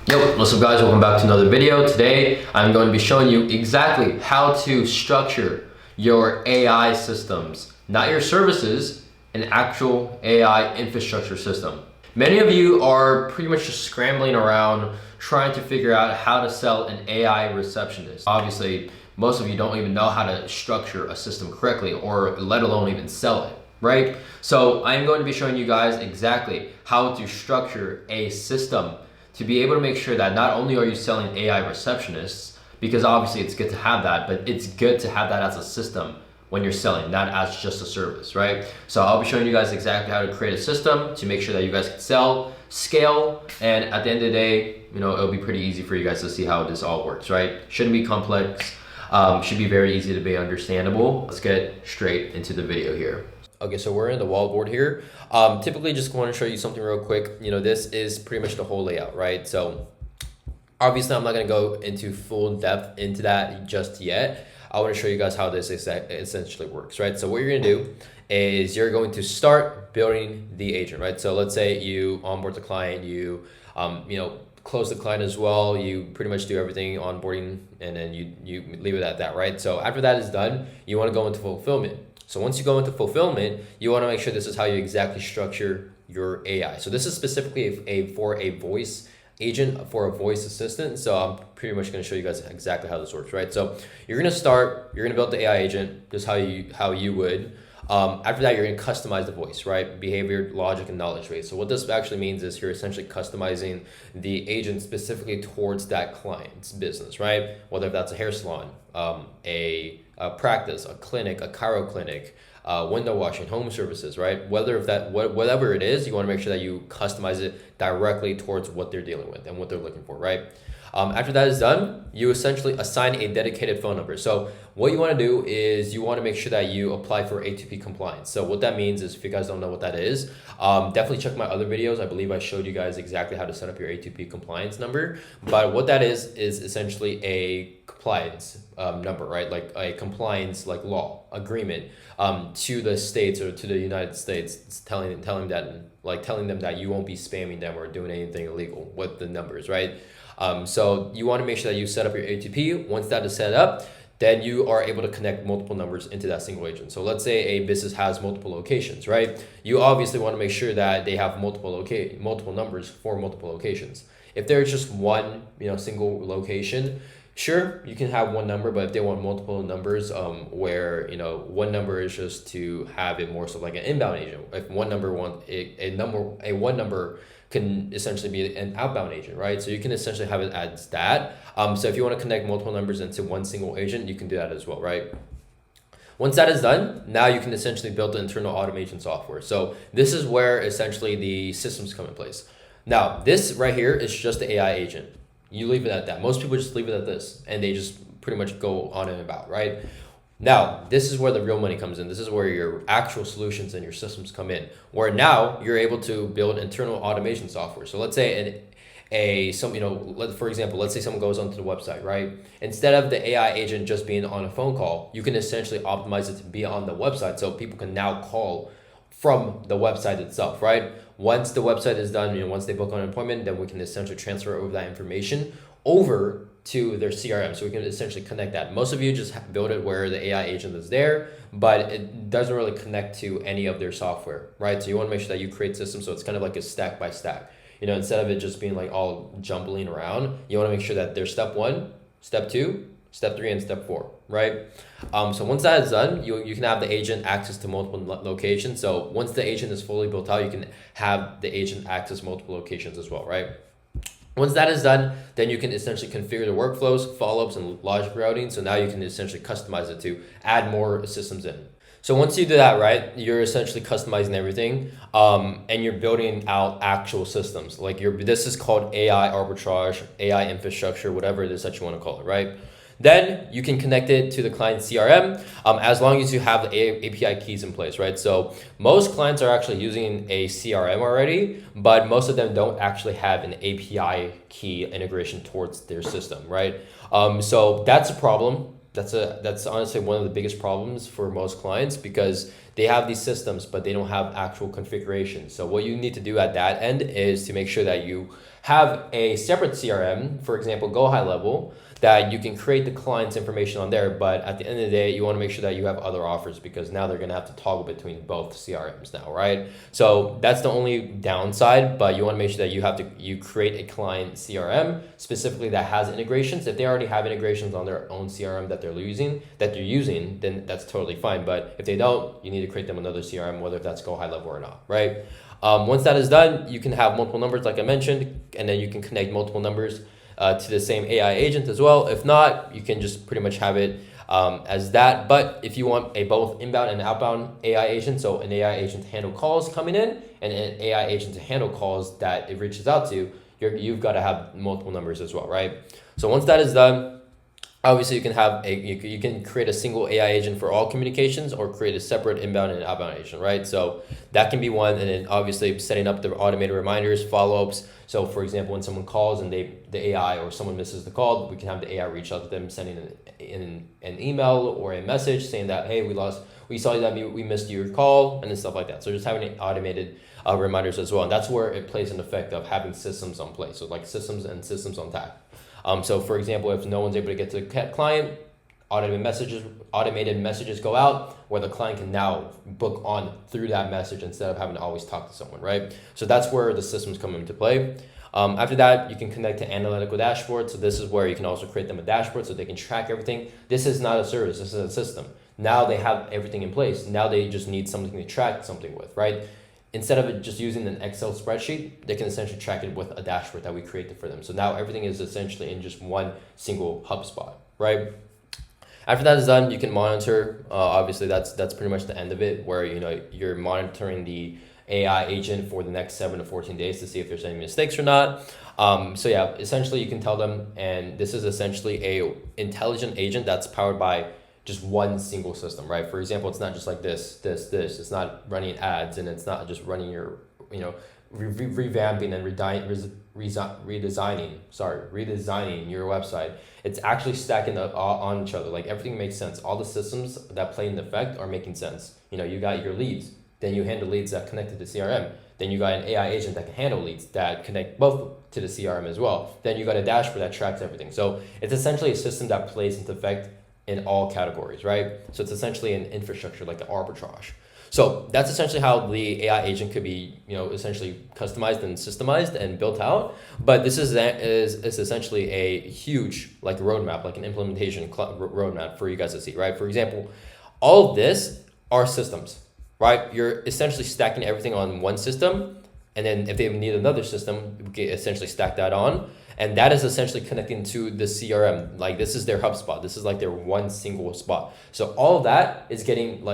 Yo, what's up guys, welcome back to another video. Today, I'm going to be showing you exactly how to structure your AI systems, not your services, an actual AI infrastructure system. Many of you are pretty much just scrambling around trying to figure out how to sell an AI receptionist. Obviously, most of you don't even know how to structure a system correctly or let alone even sell it, right? So I'm going to be showing you guys exactly how to structure a system to be able to make sure that not only are you selling AI receptionists, because obviously it's good to have that, but it's good to have that as a system when you're selling, not as just a service, right? So I'll be showing you guys exactly how to create a system to make sure that you guys can sell, scale, and at the end of the day, it'll be pretty easy for you guys to see how this all works, right? Shouldn't be complex, should be very easy to be understandable. Let's get straight into the video here. Okay, so we're in the wallboard here. Typically just want to show you something real quick. This is pretty much the whole layout, right? So obviously I'm not gonna go into full depth into that just yet. I want to show you guys how this essentially works, right? So what you're gonna do is you're going to start building the agent, right? So let's say you onboard the client, you close the client as well, you pretty much do everything onboarding, and then you leave it at that, right? So after that is done, you want to go into fulfillment. So once you go into fulfillment, you want to make sure this is how you exactly structure your AI. So this is specifically for a voice agent, for a voice assistant. So I'm pretty much going to show you guys exactly how this works, right? So you're going to build the AI agent, just how you would. After that, you're going to customize the voice, right? Behavior, logic, and knowledge base. So what this actually means is you're essentially customizing the agent specifically towards that client's business, right? Whether that's a hair salon, a practice, a clinic, a chiro clinic, window washing, home services, right? Whatever it is, you want to make sure that you customize it directly towards what they're dealing with and what they're looking for, right? After that is done, you essentially assign a dedicated phone number. So what you want to do is you want to make sure that you apply for A2P compliance. So what that means is, if you guys don't know what that is, definitely check my other videos. I believe I showed you guys exactly how to set up your A2P compliance number. But what that is essentially a compliance number, right? Like a compliance like law agreement to the states or to the United States, telling them that you won't be spamming them or doing anything illegal with the numbers, right? So you want to make sure that you set up your A2P. Once that is set up, then you are able to connect multiple numbers into that single agent. So let's say a business has multiple locations, right? You obviously want to make sure that they have multiple numbers for multiple locations. If there's just one, single location, sure, you can have one number, but if they want multiple numbers, where one number is just to have it more so like an inbound agent. If one number one number can essentially be an outbound agent, right? So you can essentially have it as that. So if you want to connect multiple numbers into one single agent, you can do that as well, right? Once that is done, now you can essentially build the internal automation software. So this is where essentially the systems come in place. Now, this right here is just the AI agent. You leave it at that. Most people just leave it at this and they just pretty much go on and about, right? Now, this is where the real money comes in. This is where your actual solutions and your systems come in, where now you're able to build internal automation software. So let's say for example, let's say someone goes onto the website, right? Instead of the AI agent just being on a phone call, you can essentially optimize it to be on the website so people can now call from the website itself, right? Once the website is done, once they book an appointment, then we can essentially transfer over that information over to their CRM. So we can essentially connect that. Most of you just build it where the AI agent is there, but it doesn't really connect to any of their software, right? So you want to make sure that you create systems so it's kind of like a stack by stack. Instead of it just being like all jumbling around, you want to make sure that there's step 1, step 2, step 3, and step 4, right? So once that is done, you can have the agent access to multiple locations. So once the agent is fully built out, you can have the agent access multiple locations as well, right? Once that is done, then you can essentially configure the workflows, follow-ups, and logic routing. So now you can essentially customize it to add more systems in. So once you do that, right, you're essentially customizing everything, and you're building out actual systems. This is called AI arbitrage, AI infrastructure, whatever it is that you want to call it, right? Then you can connect it to the client CRM, as long as you have the API keys in place, right? So most clients are actually using a CRM already, but most of them don't actually have an API key integration towards their system, right? So that's a problem. That's honestly one of the biggest problems for most clients, because they have these systems, but they don't have actual configuration. So what you need to do at that end is to make sure that you have a separate CRM, for example, Go High Level, that you can create the client's information on there. But at the end of the day, you want to make sure that you have other offers, because now they're going to have to toggle between both CRMs now, right? So that's the only downside, but you want to make sure that you create a client CRM specifically that has integrations. If they already have integrations on their own CRM that they're using, then that's totally fine. But if they don't, you need to create them another CRM, whether that's Go High Level or not, right? Once that is done, you can have multiple numbers like I mentioned, and then you can connect multiple numbers to the same AI agent as well. If not, you can just pretty much have it as that. But if you want a both inbound and outbound AI agent, so an AI agent to handle calls coming in and an AI agent to handle calls that it reaches out to, you've got to have multiple numbers as well, right? So once that is done, obviously you can have you can create a single AI agent for all communications, or create a separate inbound and outbound agent, right? So that can be one. And then obviously setting up the automated reminders, follow-ups. So for example, when someone calls and the AI or someone misses the call, we can have the AI reach out to them, sending an email or a message saying that, hey, we saw that we missed your call, and then stuff like that. So just having automated reminders as well. And that's where it plays an effect of having systems on play. So like systems and systems on tap. So for example, if no one's able to get to the client, automated messages go out where the client can now book on through that message instead of having to always talk to someone, right? So that's where the systems come into play. After that, you can connect to analytical dashboards. So this is where you can also create them a dashboard so they can track everything. This is not a service, this is a system. Now they have everything in place. Now they just need something to track something with, right? Instead of just using an Excel spreadsheet, they can essentially track it with a dashboard that we created for them. So now everything is essentially in just one single HubSpot, right? After that is done, you can monitor. Obviously, that's pretty much the end of it, where you're monitoring the AI agent for the next 7 to 14 days to see if there's any mistakes or not. So yeah, essentially you can tell them, and this is essentially a intelligent agent that's powered by just one single system, right? For example, it's not just like this. It's not running ads, and it's not just running your, revamping and redesigning your website. It's actually stacking up on each other. Like everything makes sense. All the systems that play in effect are making sense. You got your leads, then you handle leads that connect to the CRM. Then you got an AI agent that can handle leads that connect both to the CRM as well. Then you got a dashboard that tracks everything. So it's essentially a system that plays into effect in all categories, right? So it's essentially an infrastructure, like an arbitrage. So that's essentially how the AI agent could be, essentially customized and systemized and built out. But this is essentially a huge roadmap, like an implementation roadmap for you guys to see, right? For example, all of this are systems, right? You're essentially stacking everything on one system, and then if they need another system, we can essentially stack that on. And that is essentially connecting to the CRM. Like this is their HubSpot. This is like their one single spot. So all of that is getting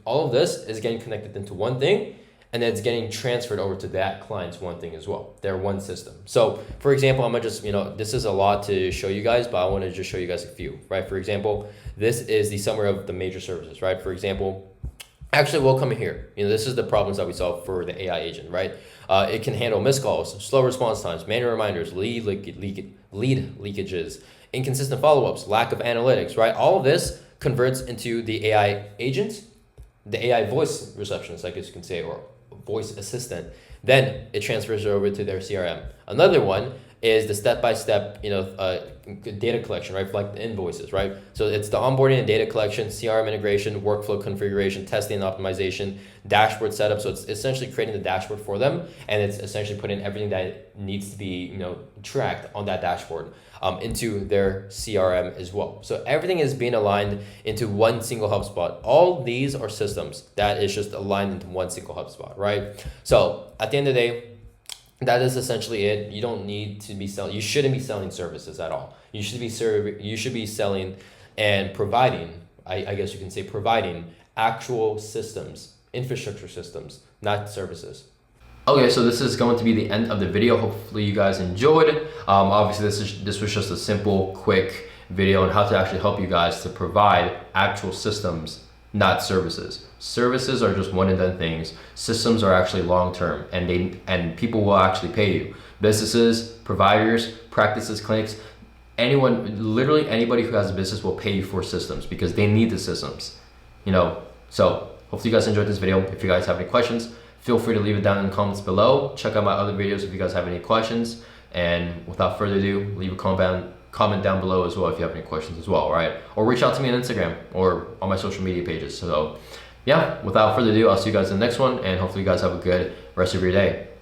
all of this is getting connected into one thing, and then it's getting transferred over to that client's one thing as well, their one system. So for example, I'm gonna just, this is a lot to show you guys, but I want to just show you guys a few, right? For example, this is the summary of the major services, right? For example, actually, we'll come in here. This is the problems that we solve for the AI agent, right? It can handle missed calls, slow response times, manual reminders, lead leakages, inconsistent follow-ups, lack of analytics, right? All of this converts into the AI agent, the AI voice receptionist, I guess you can say, or voice assistant. Then it transfers over to their CRM. Another one is the step-by-step, data collection, right? For like the invoices, right? So it's the onboarding and data collection, CRM integration, workflow configuration, testing and optimization, dashboard setup. So it's essentially creating the dashboard for them, and it's essentially putting everything that needs to be, tracked on that dashboard into their CRM as well. So everything is being aligned into one single HubSpot. All these are systems that is just aligned into one single HubSpot, right? So at the end of the day, that is essentially it. You don't need to be selling. You shouldn't be selling services at all. You should be selling and providing. I guess you can say providing actual systems, infrastructure systems, not services. Okay, so this is going to be the end of the video. Hopefully you guys enjoyed. Obviously this was just a simple, quick video on how to actually help you guys to provide actual systems, not services. Services are just one and done things. Systems are actually long-term, and people will actually pay you. Businesses, providers, practices, clinics, literally anybody who has a business will pay you for systems because they need the systems. So hopefully you guys enjoyed this video. If you guys have any questions, feel free to leave it down in the comments below. Check out my other videos if you guys have any questions. And without further ado, leave a comment down below as well if you have any questions as well, right? Or reach out to me on Instagram or on my social media pages. So yeah, without further ado, I'll see you guys in the next one, and hopefully you guys have a good rest of your day.